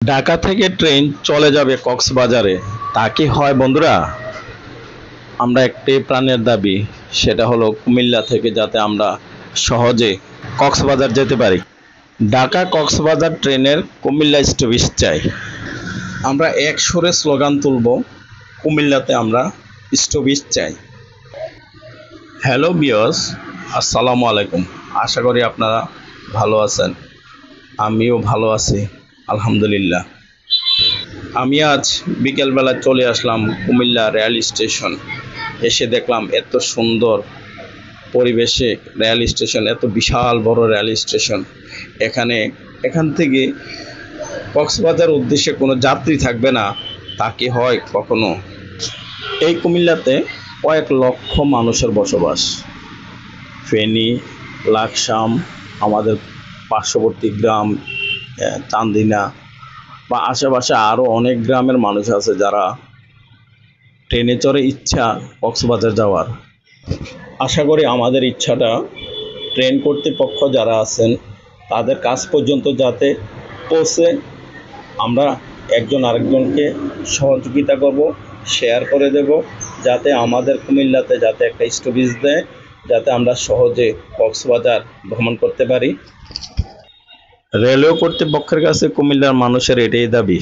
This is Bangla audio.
ঢাকা থেকে ট্রেন চলে যাবে কক্সবাজারে, তা কি হয় বন্ধুরা? আমরা একটি প্রাণের দাবি, সেটা হলো কুমিল্লা থেকে যাতে আমরা সহজে কক্সবাজার যেতে পারি। ঢাকা কক্সবাজার ট্রেনের কুমিল্লা স্টপেজ চাই। আমরা এক সুরে স্লোগান তুলব, কুমিল্লাতে আমরা স্টপেজ চাই। হ্যালো ভিউয়ার্স, আসসালামু আলাইকুম। আশা করি আপনারা ভালো আছেন। আমিও ভালো আছি, আলহামদুলিল্লাহ। আমি আজ বিকেলবেলা চলে আসলাম কুমিল্লা রেল স্টেশন। এসে দেখলাম এত সুন্দর পরিবেশে রেল স্টেশন, এত বিশাল বড় রেল স্টেশন। এখান থেকে কক্সবাজার উদ্দেশ্যে কোনো যাত্রী থাকবে না, তা কি হয় কখনো? এই কুমিল্লাতে কয়েক লক্ষ মানুষের বসবাস। ফেনী, লাকসাম, আমাদের পার্শ্ববর্তী গ্রাম চান্দিনা বা আশেপাশে আরও অনেক গ্রামের মানুষ আছে যারা ট্রেনে চড়ে ইচ্ছা কক্সবাজার যাওয়ার। আশা করি আমাদের ইচ্ছাটা ট্রেন কর্তৃপক্ষ যারা আছেন তাদের কাছ পর্যন্ত যাতে পৌঁছে, আমরা একজন আরেকজনকে সহযোগিতা করব, শেয়ার করে দেব, যাতে আমাদের কুমিল্লাতে যাতে একটা স্টপেজ দেয়, যাতে আমরা সহজে কক্সবাজার ভ্রমণ করতে পারি। রেলওয়ে কর্তৃপক্ষের কাছে কুমিল্লার মানুষের এটাই দাবি।